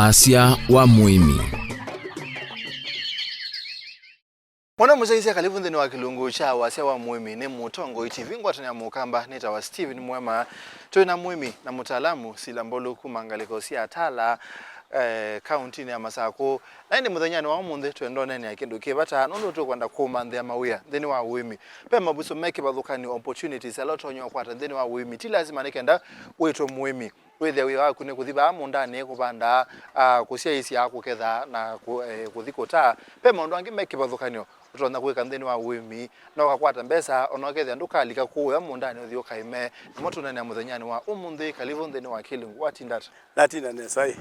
Wasya wa Muimi. Mwana muzaisi kalibu ndeni wa kilungu cha Wasya wa Muimi ni mutongo itivingwa tanya mukamba nita wa Steven Mwema tuina Muimi na mutaalamu silambolo kumangaliko si atala county ni Masako na ni muthanyani wa munde twendone ni akinduke bata nondo tukwenda kumandhe mawia ndeni wa Uimi pe mabuso make bathukani opportunities a lot onyo kwata ndeni wa Uimi ti lazima nikenda weto Muimi wethe wiwa kune kuthiba mundani kubanda kusia isi akuketha na kuthikota pe mondo angi make bathukanio tona kweka ndeni wa Uimi no gakwata mbesa onokethe ndukalika kuya mundani uthio kaime moto nene muthanyani wa umundi kalivu ndeni wa kilungu watindata latina nesai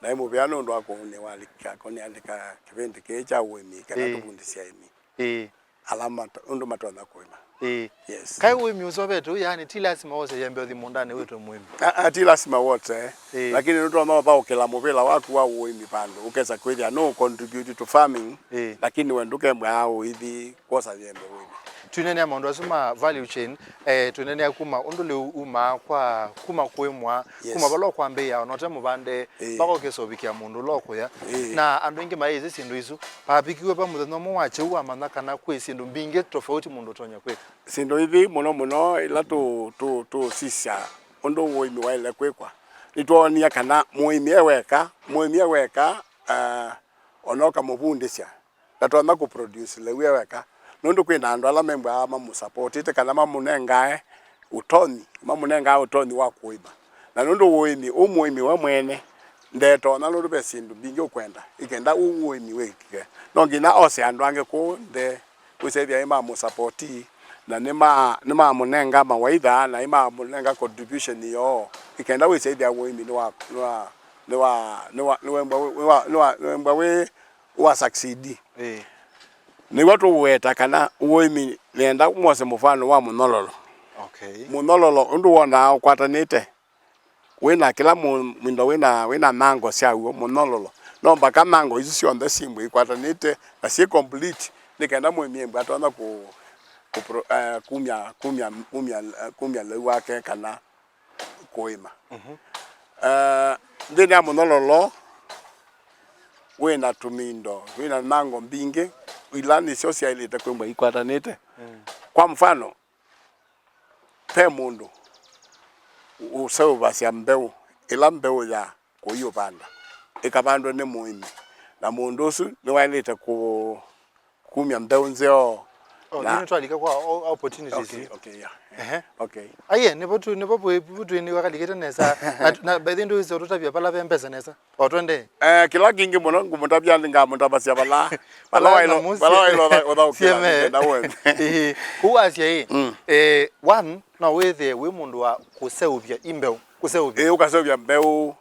na imubiano ndo akone walika kone andika kivende kecha Uimi kana tubundisia imi alama ndo matona kwema yes kai Uimi usobeto yani ti lazima wose yembe uthi mundani wetu Muimi ti lazima wote lakini ndo no ba ukela mubela waku wa Uimi pando ukeza kweli no contribute to farming lakini wenduke mwao hivi kosa yembe Uimi tunene amondo asuma value chain tunene akuma ondole uma kwa kuma kwemwa kuma balo kwambe ya onote mubande bako kesobikia mundu loko ya na andu ingi maize sindu izu pabikiwe pa mutheno mo wache uwa manaka na kwesindu mbinge tofauti mundu tonya kweka sindu hivi muno ila tu sisya ondo Uimi waile kwekwa nitwonia kana Muimi eweka onoka mubundisya natona ku produce lewe weka nondo kwenda andu ala memba ama mu support ite kana mamunengae utoni wa kuiba na nondo Uimi Muimi wa mwene ndeto na nondo besindu bingi okwenda ikenda Uimi wekike nongina ose andu ange ku nde kusebya ima mu support na nima munenga mawaidha na ima munenga contribution yo ikenda wisebya Uimi wa succeed ni watu weta kana Uimi nenda umose mufano wa munololo munololo ndu wona ukwatanite wina kila mwindo wina mango syawo munololo no mpaka mango izu sionde simbu ikwatanite na si complete nikenda Muimi atona ku kumya lewake kana kuima ndina munololo wina tumindo wina mango mbinge ilani social ile kwemba ikwatanite kwa mfano pe mundu usau basya mbeu ila mbeu ya kuyo banda ikabando ne Muimi na mundu su ni wailete ku kumya mbeu nzeo na twalika kwa opportunities okay aye ne botu ni wakaliketa nesa na by the way zo tutabya pala bempesa nesa otwende kila kingi muno ngumutabya ngamo basya bala wailo oda ukela na wewe kuwasya one na wethe we mundu wa kuseuvya imbeu ukasovya mbeu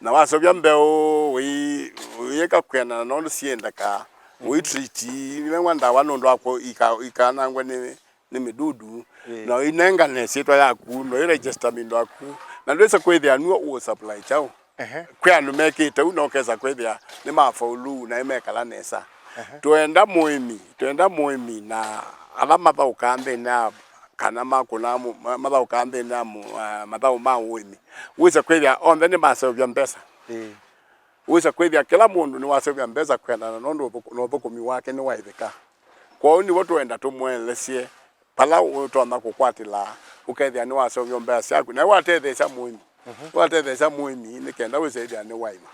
na wasovya mbeu wiyeka kwena no sienda ka we treat ni wanda wanondo akwo ikanangwa ni midudu na inenga nesitwa yaku no register mindo aku na ndwesa kwethia nuo u supply chao kwa no make it no kesa kwethia ni mafaulu na imekala nesa tuenda Muimi na alama ba ukambe na kana makuna maba ukambe na maba ma Uimi wisa kwethia on the maso ya mpesa wisa kwethia kila mundu ni wasovya mbeza kwenda na nondo nobokomi wake ni waitheka kwa ni watu wenda tumwelesie pala utona kukwatila ukethia ni wasovya mbeza yaku na watethesha Muimi ni kenda wisaidia ni waima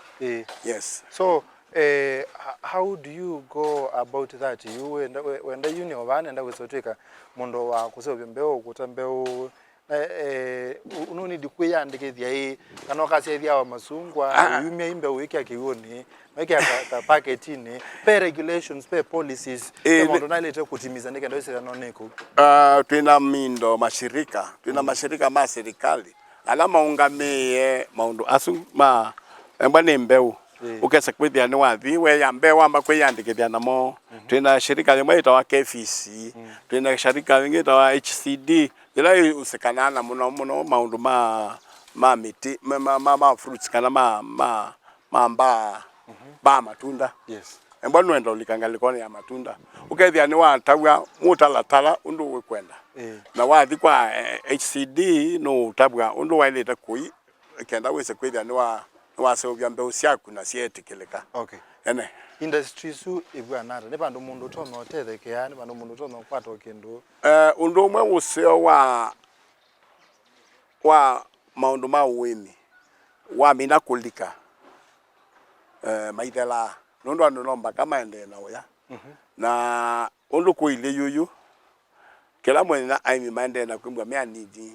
yes so how do you go about that you when you know bana nda wisotweka mundo wa kusovya mbeo kutambeo unoni dikuyandikethia kana kasethia wa masungwa Uimi imbe wiki akioni wiki ka packetini pe regulations pe policies mondo nalete kutimiza nikenda wesera noneko twina mindo mashirika ma serikali alama ungamie maundu asu ma embane mbeu ukesa kwithia ni wathi we ya mbeu amba kwiyandikithia namo twina shirika limwe itawa KFC twina shirika lingi itawa HCD ila usikanana muno maundu ma miti ma fruits kana mamba matunda yes embano wenda ulikangalikone ya matunda ukethia ni watawa mutalatala undu wekwenda na wathi kwa HCD no tabwa undu waileta kui kenda wese kwithia ni wa wasovya mbeu syaku na sietikilika. Okay. Ene Industry su ibwanata ne bandu mundu tome otethekea ne bandu mundu tome kwata okindu. Undu umwe usio wa maundu ma Uimi wa mina kulika maithela nundu andu nomba kama ende na uya na undu kuile yuyu kila mwene na aimi mande na kumbwa mea nidi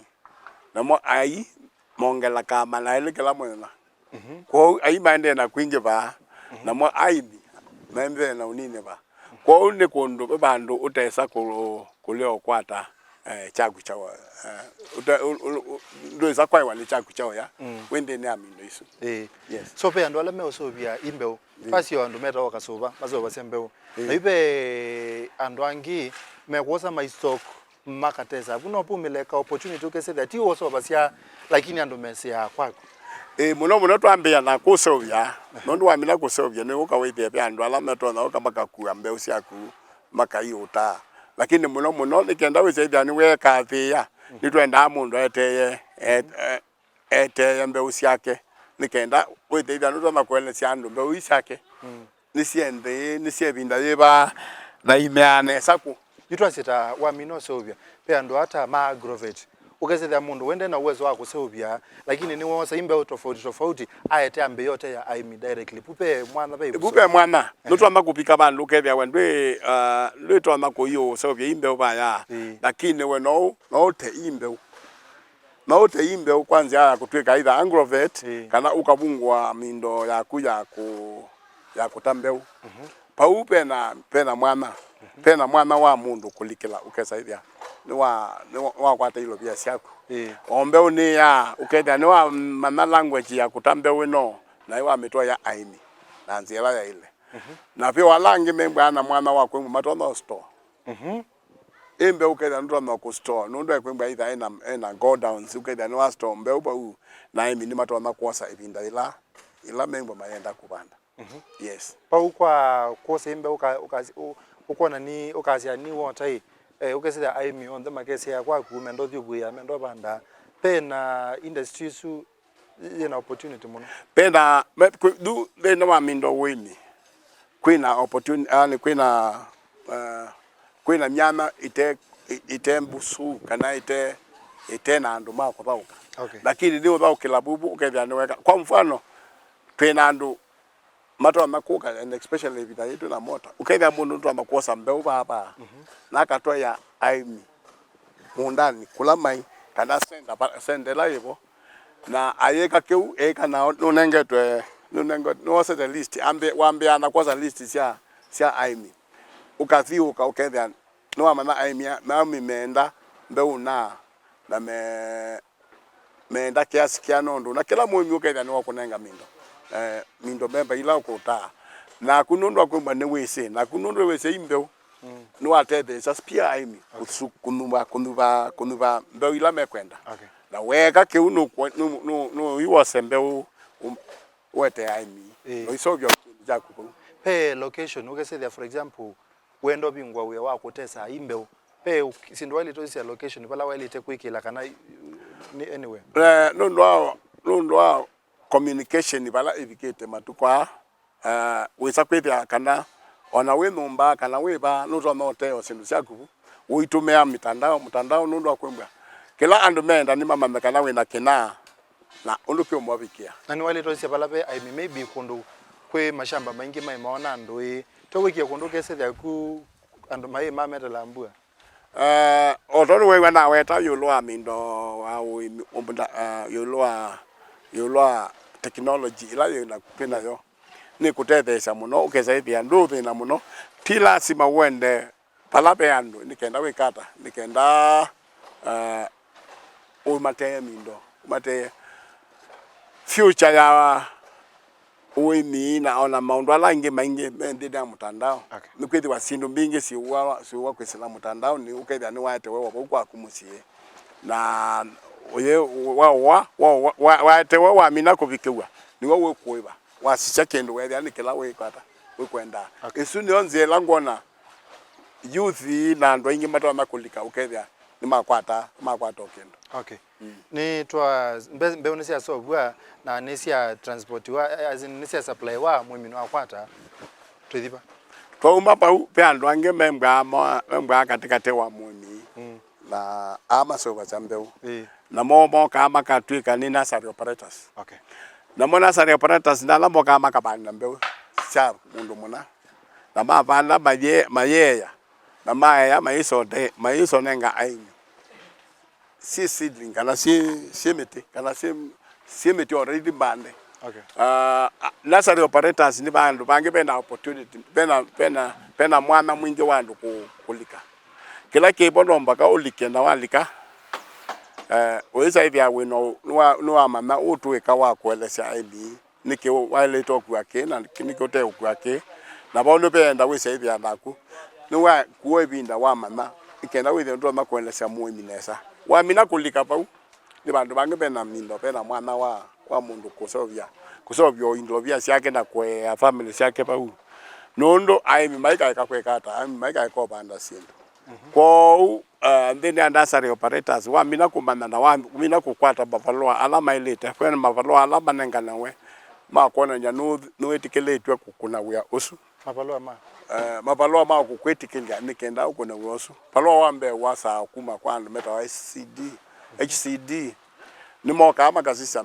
na mo ai mongela kama na ile kila mwene na kwa ai mande na kuinge ba na mo aimi mende na unine ba kwa une kundu bandu utesa kuleo kwata chagu chawa ndo za kwai wale chagu chawa ya wende ne amindo isu. Yes. So pe andu ala me osovia imbeo pasi yo andu meta wakasova bazoba sembeo na ibe andu angi me kwosa my stock makateza kuno pumileka opportunity ukese that you also basia lakini andu mesia kwako muno twambia na kusovia nondu wa mina kusovia ne ukawithia pe andu ala meto na ukabaka kuwa mbeu syaku makaiuta lakini muno nikenda withia ni weka thia ni twenda mundu eteye mbeu syake nikenda withia no twa kwele cia andu mbeu isake ni siende ni siebinda yeba na imeane saku yitwa sita wa mino sovia pe andu hata ma aggravate ukeze mundu wende na uwezo wako sovia lakini ni wosa imbe tofauti ayete ambe yote ya aimi directly pupe mwana no twamba kupika bandu kethia wendwe lwe twamba kuyo sovia imbe baya lakini we no te imbe kwanza ya kutweka either aggravate kana ukabungwa mindo ya kuya ya kutambeu paupe na pena mwana wa mundu kulikila ukesaidia ni wa kwata ilo bia syako ombeu ni ya ukethia ni wa mana language ya kutambeu no na iwa mitwa ya aini na Nzia ya ile na pia walangi membwa na mwana wa kwengu matona store imbe ukethia ndo na ku store ndo kwemba either ina go down ukethia ni wa store mbeu ba u na imi ni matona kuosa ibinda ila membwa mayenda kubanda. Yes. Pa ukwa kosa imbe ukona ni ukazia ni wotai ukesida aimi on the makesi ya kwa kumendo thubuya mendo banda pena industry su ina opportunity muno pena du de no amindo Uimi kwina opportunity ani kwina nyama ite mbusu kana ite na andu mako bauka lakini ndio bao kila bubu ukethia ni weka kwa mfano twina andu mato makuka and especially vida yetu na mota ukethia mundu ndo amakosa mbeu baba na katwa ya aimi mundani kula mai kana sendela yivo na ayeka keu na nunengetwe no set the list wambia na kwa list sia aimi ukathiuka ukethia no amana aimi mami menda mbeu na menda kiasi kia nondo na kila muimi ukethia ni wakunenga mindo memba ila ukuta na kunondwa kwemba ne wese na kunondwa wese imbeu no atete just pia aimi kunuba mbeu ila mekwenda na weka ke no iwa sembeu wete aimi no isogyo jakuko pe location ukese for example wendo bingwa we wa kutesa imbeu pe sindwali to isia location bala wali te kwikila kana ni anywhere no communication bala educate matukwa wisa kwethia kana ona we numba kana we ba nuto note osindu syaku uitumea mtandao nundu akwembwa kila andu menda ni mama mekana we na kina na undu pio mwabikia na ni wale tosia bala pe I maybe kundu kwe mashamba maingi mai maona andu to wikia kundu kese thia ku andu mai mameta lambua otono we wana weta yulwa mindo wa umbunda yulwa technology ila yona kupena yo ni kutethesha muno ukesaidia nduthi na muno ti lazima wende palape andu nikenda wikata nikenda umate mindo umate future ya Uimi na ona maundu ala ingi maingi ndida mtandao nikwethi wasindu mbingi siwa kwesela mtandao ni ukethia ni wate wewe kwa kumusie na oye wate wa mina kubikiwa ni wewe kuiba wasicha kendo wewe ni kila wewe kwata we kwenda isu ni Nzia langona youth na ndo ingi matwa makulika ukethia ni makwata okendo. Okay. Ni twa mbe unisia so bua na nisia transport wa as in nisia supply wa Muimi no akwata twithiba. Twa umba pa pe andu ange membwa katikate wa Muimi. Na ama so bachambeu. Na mo kama katwika ni nursery operators. Okay. Na mo nursery operators na lambo kama kabanda mbeu. Cha mundu muna. Na mabanda mayeya. Na maya maiso nenga aini. Si seedling kana si mete kana si mete already bande. Okay. Nursery operators ni bandu bange bena opportunity bena mwana mwingi wandu kulika. Kila kibondo mpaka ulike na walika weza hivi awe no mama utuweka wa kueleza hivi niki wale toku yake na niki oteku yake na bondo benda weza hivi anaku nuwa kuwebinda wa mama ikenda withe ndo makueleza Muimi nesa wa mina kulika pau ni bandu bange bena mindo bena mwana wa mundu kusovya indovya yake na kwa family yake pau nondo aimi maika ikakwekata aimi maika ikobanda sindu kwa ndene nursery operators wa mina kumana na wa mina kukwata bavaloa alama ilete kwena mavaloa alama nenganawe makona nya no etikeletwe kukuna wya osu mavaloa ma kukwetikilia nikenda ukuna wya osu paloa wambe wasa kuma kwandu meta wa HCD ni moka ama kasisa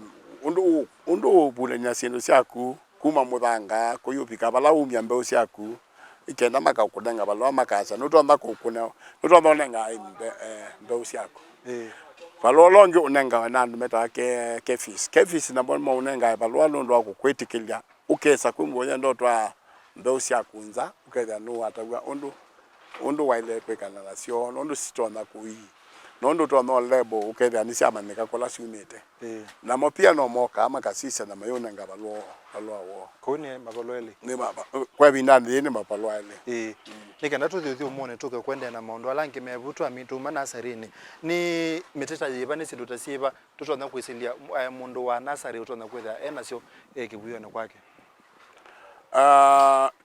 undu bulenya sindu syaku kuma muthanga kuyupika bala umya mbeu syaku ikenda makakudenga balo makasa nutomba kukuna nutomba unenga mbeu syako balo longe unenga nandu meta kefis na bono unenga balo londo akukwetikilia ukesa kumbonya ndotwa mbeu syako nza uketha no atagwa undu waile kwekana nasyo undu sitona kuyi nondo to no lebo uketha ni syama nikakola syumite na mo pia no moka ama kasisa na mayona ngabalo wo kone mabaloele ni baba kwa binani ni mabaloele nikenda tuthio muone tuke kwenda na maondo alange mevutwa mituma nasarini ni miteta yiba ni sindu tasiba tutona kwisilia mundu wa nasari utona kwetha enasyo kibuyo na kwake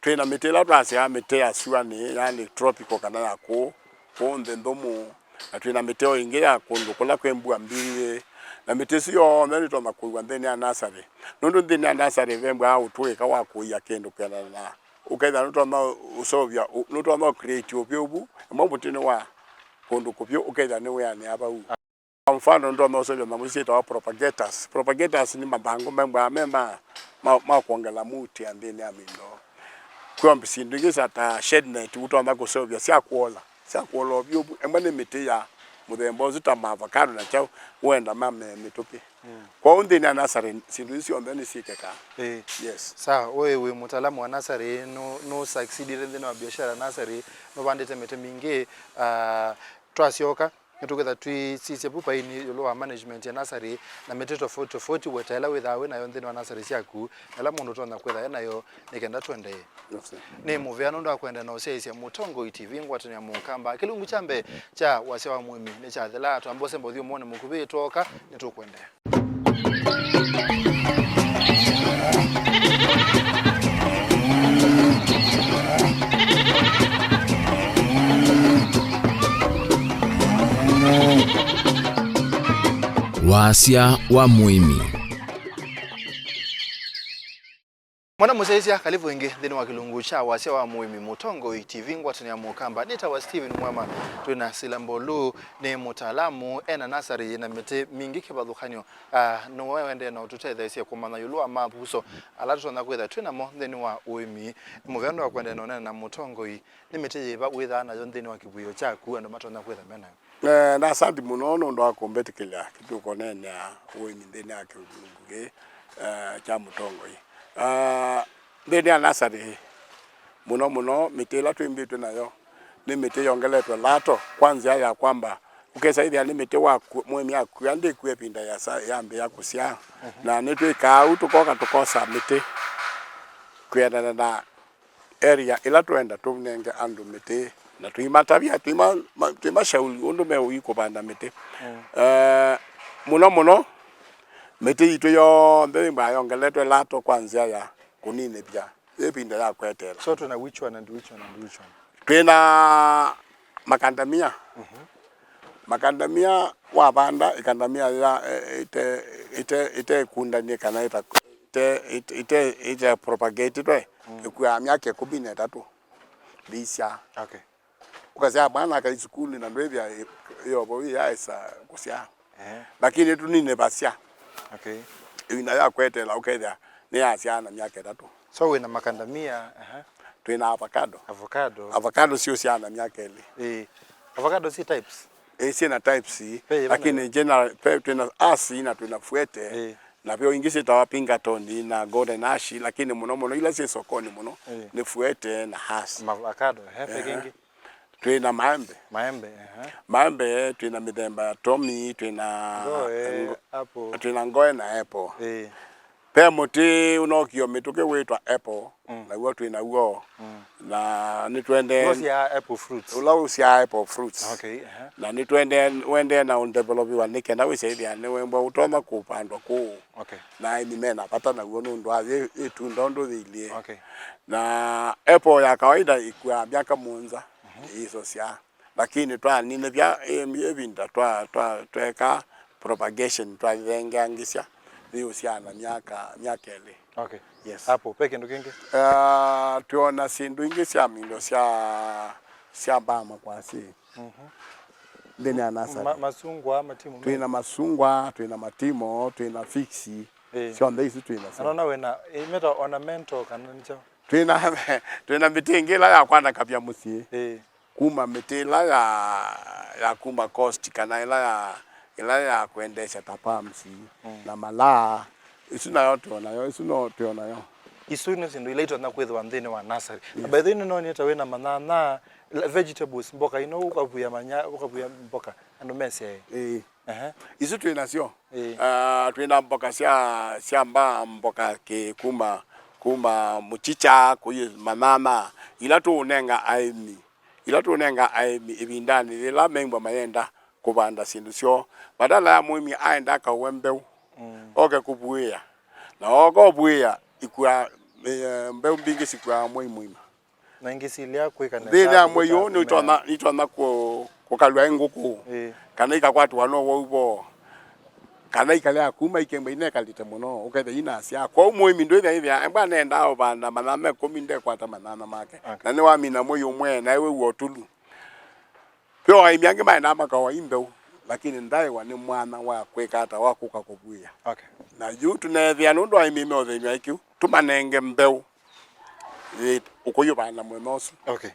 twina mitela twasi ya mitea swani yani tropical kana yako konde ndomo na twina miteo ingi ya kundu kula kwembua mbili na mitesi yo nani toma kuwa ndeni ya nasari nondo ndeni ya nasari vembwa utweka wako ya kendo kana na ukaida notoma usovya notoma create obyobu mambo tino wa kundu kupyo ukaida ni we ani aba u mfano ndo nosovya na musita wa propagators ni mabango membwa ma kuongela muti andeni ya mindo kwa msindigiza ta shed net utoma kusovya siakuola obyobu emane mite ya mudembo zitama avocado na chao wenda mame mitupi kwa undi ni nasari sinduisi ondeni sikeka yes sawa wewe mtaalamu wa nasari no succeed in the biashara nasari no bandete mete mingi twasioka nitugeza twisise pupa ini lo management ya nasari na meteto tofauti wetela withawe na yonde wa nasari syaku ela mundu tona kwetha nayo nikenda twende ni muviano ndo akwenda na useisia mutongo TV ngwatani ya mukamba kilungu chambe cha Wasya wa Muimi ni cha thela twambose mbothio muone mukubi toka nitukwende Wasya wa Muimi. Mwana museisia kalivu ingi dhini wa kilungu cha Wasya wa Muimi mutongo TV ngwatani ya mukamba nita wa Steven Mwema tuna silambolu ni mutaalamu ena nasari na mete mingi kibadhukanyo no wende na ututetha isia kumana yulua mabuso alatu na kwetha twina mo dhini wa Uimi muviano wa kwenda nona na mutongo ni mete yiba witha na dhini wa kibuyo chaku ando matona kwetha mena na asante munono ndo akombetikila kituko nene Uimi ndeni yake ulunguge cha mutongo ndeni anasari muno mitela twimbitu nayo ni mite yongeletwa lato kwanza ya kwamba ukesa hivi ni mite wa Muimi akuande kuepinda ya yambe ya kusya na nitwika utukoka tukosa mite kwenda na area ila twenda tumnenge andu mite na tuimatabia tuima shauli undu me uiko banda mite muno mite itu yo ndeni ba yongeletwa lato kwanza ya kunine pia epinda ya kwetera so tuna which one and which one twina makandamia makandamia wa banda ikandamia ya ite kundanie kana ite propagate to ikuya miaka 13 bisha. Okay. Ukazia bana ka school na ndwebia yo bo ya isa kusia lakini tu nine basia. Okay. Ina ya kwetela ukethia ni asia na miaka 3. So we na makandamia Twina avocado. Avocado sio siana miaka ile. Avocado si types. Sina types lakini general twina asi na tunafuete na pia ingisi tawapinga toni na golden ash lakini muno ila si sokoni muno ni fuete na hasi. Avocado pekingi. Twina maembe twina midemba ya tomi twina apple twina ngoe na apple. Pe muti unokio mituke wetwa apple na uo twina uo na ni twende Wasya apple fruits. Wasya apple fruits. Okay. Na ni twende wende na undevelop wa nike na wisaidia ni wembo utoma kupandwa ku. Okay. Na ni mena pata na uo ndo azi etunda ndo thilie. Okay. Na apple ya kawaida ikua miaka munza hizo sia lakini twa nine bya ebinda tweka propagation twa vengangisha hiyo sia na miaka ile. Okay. Yes. Hapo peke ndo kingi. Tuona sindu ingi sia mindo sia bama kwa si. Ndeni anasa. Masungwa matimo. Tuina masungwa, tuina matimo, tuina fixi. Sio ndezi tuina. Anaona wena imeta ornamental kana nicho. Tuina mitingila ya kwana kapya musie. Kuma mitila ya kuma cost kana ila ya kuendesha tapamsi na malaa isuna yote onayo isuno tuonayo isuno sindu ile itona kwethwa ndene wa nursery. By the way no ni tawe na manana vegetables mboka ino ukavuya mboka ando mese isu tuina sio tuina mboka sia mboka ke kuma muchicha kuyi manana ila tu unenga aimi ibindani ila memba mayenda kubanda sindu sio badala ya Muimi aenda ka wembeu oke kubuia na oko buia ikua mbeu mbingi sikua Muimi na ingisilia kweka na bila moyo ni itona ko kalwa nguku kana ikakwatu wano wo kana ikale kuma ikembe ine kalite muno ukethe ina sia kwa Muimi ndo hivi amba nenda obanda maname kominde kwata manana make na ni wa mina moyo mwe na ewe wotulu pio aimyange maina makawa imbeu lakini ndai wani mwana wa kweka ata wakuka kubuya. Okay. Na juu tunethia ndo aimime othemya ikiu tumanenge mbeu ukoyo bana mwenosu. Okay.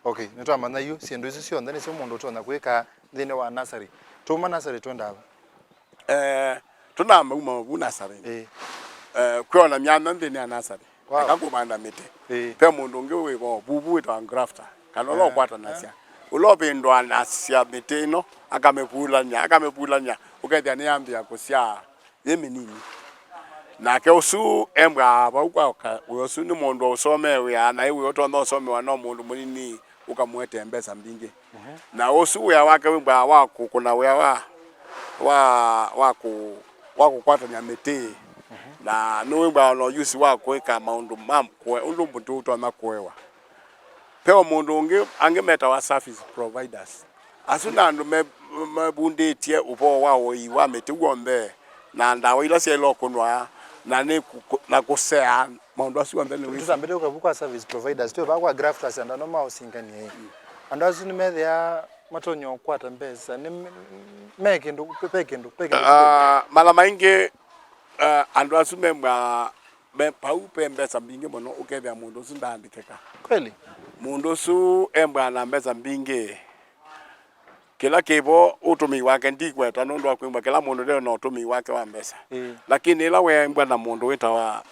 Okay, nitwa mana yu siendo isu sio ndani sio mundu tona kweka thine wa nursery. Tuma nursery twenda tuna mauma bu nursery. Kwa myana ndine ya nursery. Akakubanda mite. Pe mundu ngewe bo bubu ita grafter. Kanolo kwata nasia. Ulobe ndwana sia miteno akamepulanya ukethia ni ambia kusia yeminini na ke usu embwa ba usu ni mundu usomewe na iwe otono usomewa no mundu munini ukamwete mbesa mbingi na usu ya wake mbwa wako kuna wako kwata nya mete na no mbwa no use wako eka maundu mamkwe undu mbutu utona kwewa peo mundu ungi angemeta wa service providers asuna ndo mabundetie upo wao iwa metuombe na ndawa ila selo kunwa na ne na kusea mundu asiwambe ni tusambete ukabukwa service providers to bakwa grafters and no ma usingani and asu ni metha matonyo kwata mbesa ni meke ndo peke mala maingi andu asu memba paupe mbesa mbingi mono ukethia mundu sindandikeka kweli mundu su embwa na mbesa mbingi kila kibo utumi wake ndikweta nundu akwimba kila mundu leo no utumi wake wa mbesa lakini ila we embwa na mundu wita wa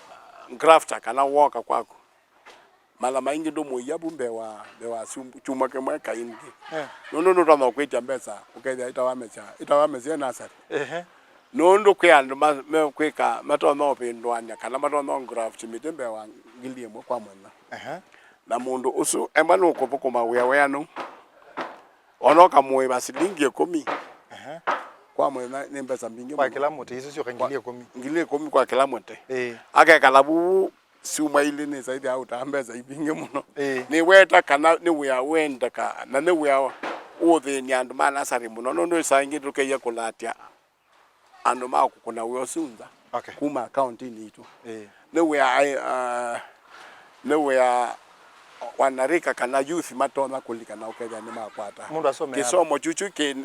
grafter kana woka kwako mala maingi ndo muyabu mbewa chuma kemwe kaingi nundu ndo kwita mbesa ukethia itawamesa nasari nundu kyandu kwika matono pindwanya kana matono graft mitembe wa ngiliemo kwa mwana na mundu usu embwa no kopokoma weano onoka moyo basilingi 10 kwa mwana ni mbesa mbingi kwa kila mtu hizo sio kangilie 10 kwa kila mtu aka kalabu suma ile ni zaidi au tambeza ibingi muno ni weta kana ni wea wenda ka na ni wea uthe ni andu mana sari muno no ndo sangi duke ya kulatia andu ma kuna uyosunza kuma account ni itu ne we wanarika kana youth matona kulika na ukenya ni makwata mundu asome kisomo chuchu ke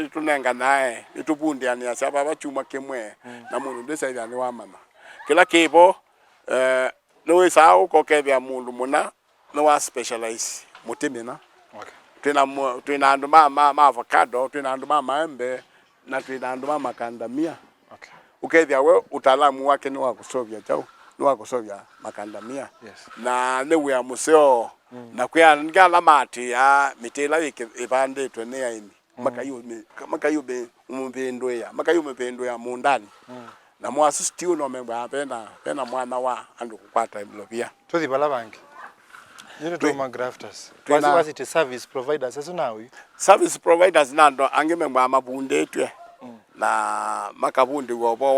itunenga nae itubundia ni asaba bachuma kemwe na mundu ndesa ida ni wamama kila kibo no we sao ko kebya mundu muna no wa specialize mutimina twina andu ma avocado twina andu ma maembe na twina andu ma makandamia ukethia we utaalamu wake ni wa kusovya chao ni wa kusovya makandamia na ne we museo na kwa ngala mati ya mitela ipandetwe ne yaini makayube umupendo ya mundani na mwasisti uno memba pena mwana wa andu kukwata iblobia tuthi bala bangi yini to grafters was it service providers aso nawe service providers nando angememba mabundetwe na makabundi wobo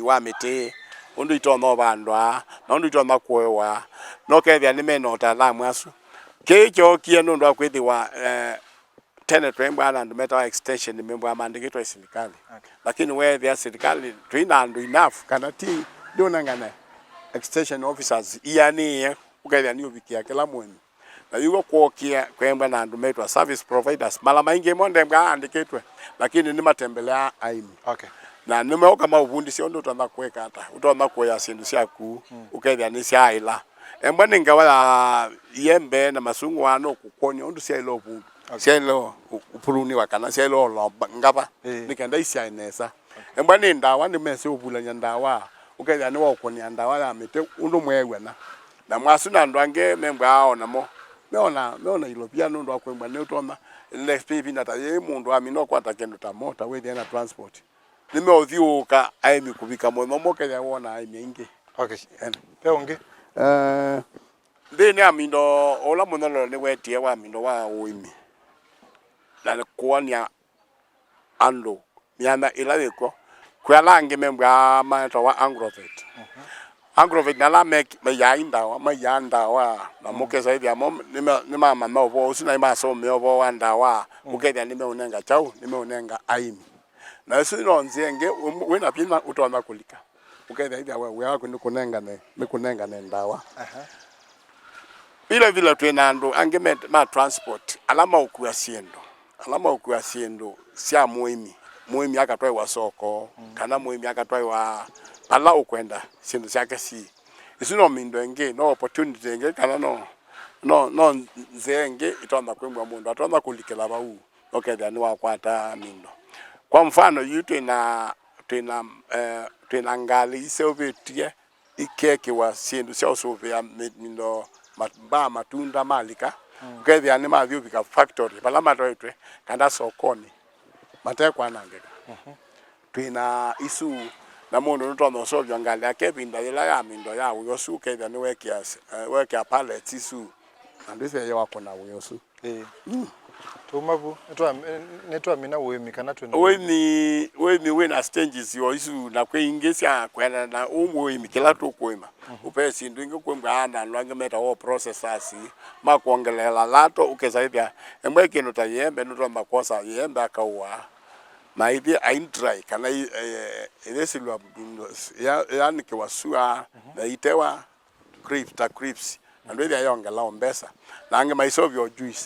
wa mite undu itono bandwa na undu itono kwewa no kethia ni meno taalamu asu kecho kieno ndo akwithiwa tenetwe mbana ndo meta extension ni memba mandikitwa serikali lakini we vya serikali twina andu enough kana ti ndonangana extension officers yani ukethia ni ubikia kila mwezi na yuko kuokia kwemba na andu metwa service providers mala maingi monde mbwa andikitwe lakini ni matembelea aimi na nimeoka mabundi sio ndo tanda kweka hata utaona kuya sindu syaku ukethia ni sia ila embwa ningawa yembe na masungu ano kukonya ndo sia ilo bu sia ilo upuruni wakana sia ilo lo ngaba nikenda isia inesa embwa ni ndawa ni mese ubulanya ndawa ukethia ni wakonya ndawa ya mite ndo mwewe na mwasuna ndo ange membwa ao namo meona ilo pia ndo akwemba ne utona next pipi nata ye mundu amino kwata kendo ta mota we na transport nimeothiuka aimi kubika mono mokenya wona aimi ingi peonge ndini amindo ola muno ni wetie wa amindo wa Uimi na kuonia ando miana ilaleko kwalange membwa maeta wa Agrovet na la make mayanda wa na mokeza hivi amo ni mama no usina imaso meobo wanda wa mukethia ni meunenga chau ni meunenga aimi na sino nzienge wena pina utona kulika ukethia hivi we wako ni kunenga ne ndawa vile twina andu ange ma transport alama ukuya siendo sia Muimi akatwa wa soko kana Muimi akatwa wa ala ukwenda sindu syake si isino mindo enge no opportunity enge kana no nzenge itona kwembwa mundu atona kulikela bau okethia ni wakwata mindo kwa mfano yutu twina ngali iseobetie ikeke wa sindu sya usuvia mindo matunda malika okethia ni mathiubika factory bala matwaitwe kanda sokoni matekwa nangeka twina isu na mundu ntono sovyo ngali akebinda ila ya mindo ya uyosu kethia ni wekia pallets isu andise ye wako na uyosu tumabu netwa mina Uimi kana twina Uimi wena stages yo isu na kwingisya kwena na Uimi kila tukwima upesi ndinge kwemba ana lwange meta wo processors makuongelela lato ukezaithia embwe kinu ta yembe nutwa makosa yembe akawa na idea aindrai kana ilesilwa yani kiwasua na itewa crips and we are young allow mbesa na ange maisovyo juice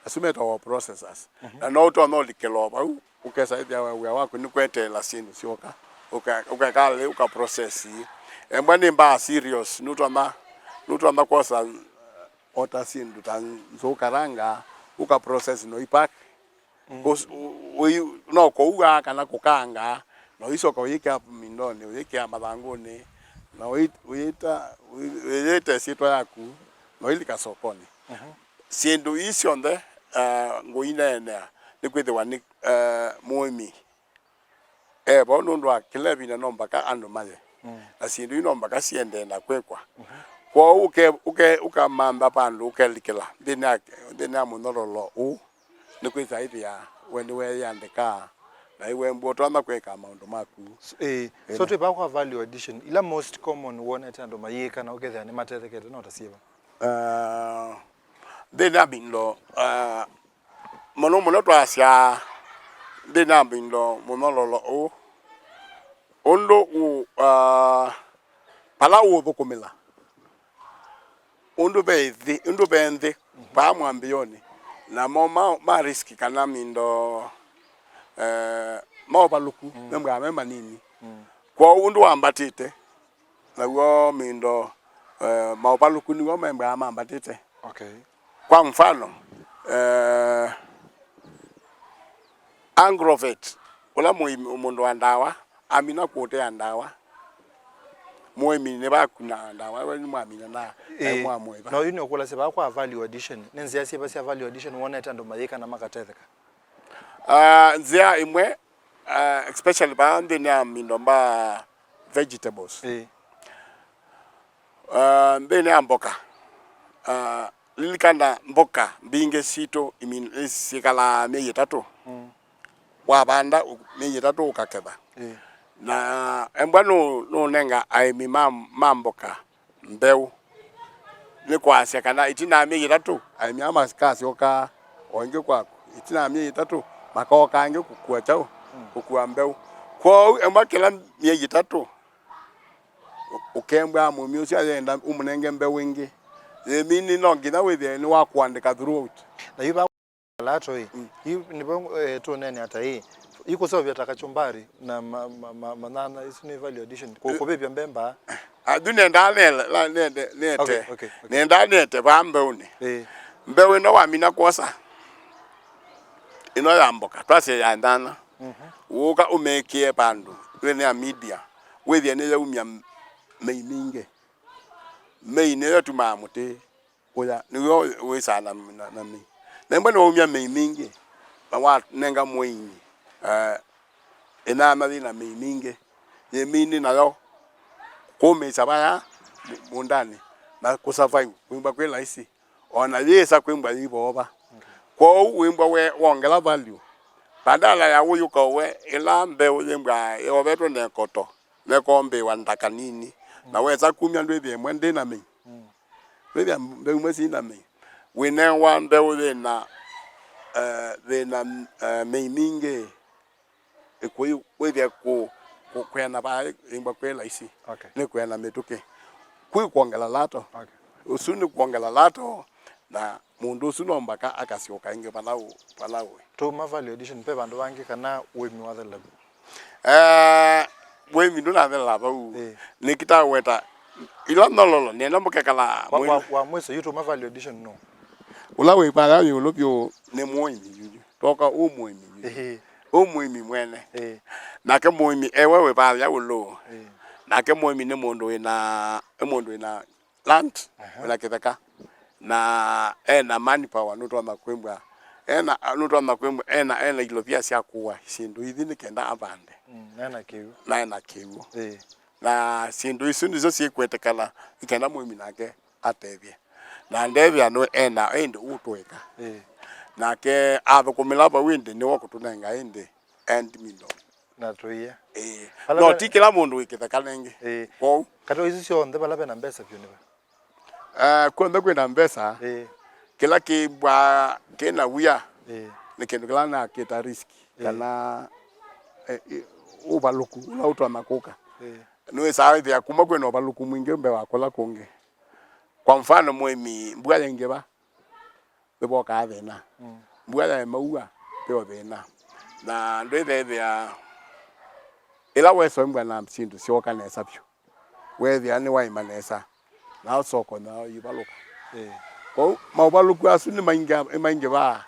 asumeta wa processors na no to no likeloba ukesa idea we wako ni kwetela sindu sioka ukakale uka process embani mba serious nutwa na kosa ota sindu tanzo karanga uka process no ipack no kuuga kana kukanga no isoko yika mindoni yika madhanguni na uita sitwa yaku no ilika sokoni sindu isionde ngoinene nikwithwa ni Muimi bono ndo akilebi na nomba ka ando maye na sindu inomba ka siende na kwekwa kwa ukamamba pandu ukelikela ndina munorolo nikwitha ithia when we yandika na iwe mboto ama kweka maundu maku so to ba kwa value addition ila most common one tando mayeka na ukethia ni matethekete no tasiba ndina bindo mono twasya ndina bindo monololo ondo u pala u bukumila ondo bende pa mwambioni na ma riski kana mindo ma baluku nembwa memba nini kwa ondo ambatite na wo mindo ma baluku ni wo memba ambatite. Okay. Kwa mfano Angrovet ola mundo andawa amina kote andawa Muimi ne ba kuna andawa wani muamina na muamwe ba no yini okola se ba kwa value addition Nzia se ba se value addition wona etando mayeka na makatetheka Nzia imwe especially ba ndeni amindo ba vegetables ndeni amboka lilikanda mboka binge sito sikala meyi tatu wabanda meyi tatu ukakeba na embwano no nenga aimi mamboka mbeu ni kwasya kana itina meyi tatu aimi amaskasi oka onge kwako itina meyi tatu makoka ange kukua chao kukua mbeu kwa embakela meyi tatu ukembwa mu music yenda umunenge mbeu wingi mini no ngina wethe ni wakwandika throughout na yiba lato hii nibo to nene hata hii iko sawa vya takachumbari na manana isini value addition ko bebya mbemba adune ndale la nete okay. Nenda nete bambe une mbewe no wamina kosa ino yamboka twase yandana woka umekie bandu wene ya media wethe ne ya umya meiminge meine yetu mamuti oya niyo wesa na mi nemba no umya meiminge bawa nenga Muimi ena madina meiminge ye mini nayo kome sabaya mundani na kusurvive kwimba kwela isi ona yesa kwimba yiboba kwa wimba we wongela value badala ya uyuka we ila mbe uyimba yobeto ne koto ne kombe wandaka nini na weza kumya ndwe mwende na mi wewe mbe mwezi na mi we na one be na meiminge ekoi wewe ko kwena ba imba kwela isi ne kwena metuke kuongela lato usuni kuongela lato na mundu usuni ombaka akasioka inge palawo to ma value addition pe bandu bangi kana Uimi wa the lab Muimi ndo na the lab nikita weta ila nololo ne nambuke kala wa mweso yuto ma value addition no ula we para yo lopyo ne Muimi yuju toka Muimi Muimi mwene na ke Muimi ewe para ya ulo na ke Muimi ne mondo ina land la ketaka na na manpower no to makwembwa no to makwembwa ena ilopia sia kuwa sindu idini kenda abande na kiwu na sindu isundu zo si kwetekala ikenda Muimi nake atebye na ndebya no ende utweka na ke abakumila ba winde ni wakutunenga ende and mindo na toya no tikila mundu ikitakalenge ko kato izisyo ndeba labe na mbesa pyo niba kwenda kwenda mbesa kila kibwa kena wia nikendo kala na kita riski kana ubaluku la utwa makoka no sawa ya kuma kwenda ubaluku mwinge mbe wakola konge kwa mfano Muimi mbwa yengeba bebo ka thena mbwa ya maua bebo thena na ndwethe ya ila weso mbwa na msindu sioka na sapyo wethi ani wa imanesa na soko na yibaluka kwa maubaluku asuni mainge ba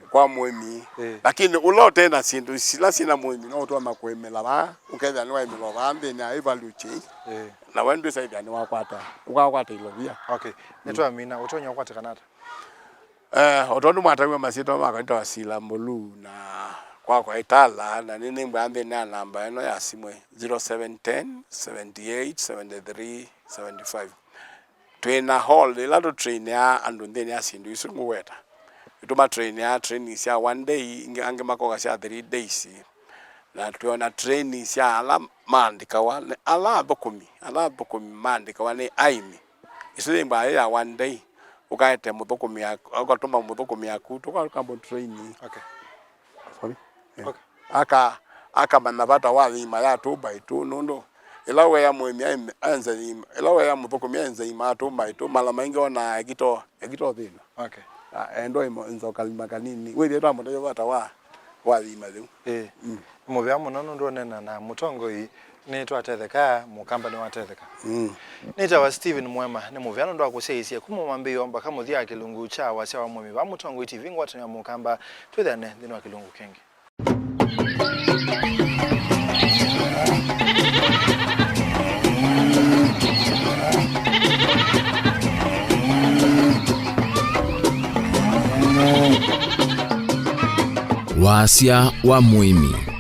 kwa Muimi lakini ulote na sindu sila sina Muimi no to makwemela ba uketha ni wa imelo ba mbe na evalue change na wendo saidi ani wakwata ukakwata ilobia neto amina utonya kwata kanata otondu matawe masito makaita wasila mbulu na kwa itala na nini mbambe na namba eno ya simwe 0710 78 73 75 twina hall ila train ya andu ndeni asindu isu ngweta ituma training sia 1 day ange makoga sia 3 days na tuona training sia ala mandika wane ala bokumi mandika wane aimi isu mba ya 1 day ukaete muthukumi yaku ukatuma muthukumi yaku tukakamba train. Okay. Sorry. Yeah. Okay. Aka manavata wa thima ya 2x2 nondo ila we ya Muimi anze ila we ya muthukumi anze ima 2x2 mala maingi ona egito thina. Okay. Endo imo nzo kalima kanini we theta muteyo vata wa thima thiu. Muvya muno ndo nena na mutongo yi ni twatetheka mukamba ni watetheka. Nita wa Steven Mwema ni muvyano ndo akuseisia kumumambio mpaka muthia akilungu cha Wasya wa Muimi ba mutongo TV ngwatanya mukamba twithane thini wa kilungu kengi. Wasya wa Muimi.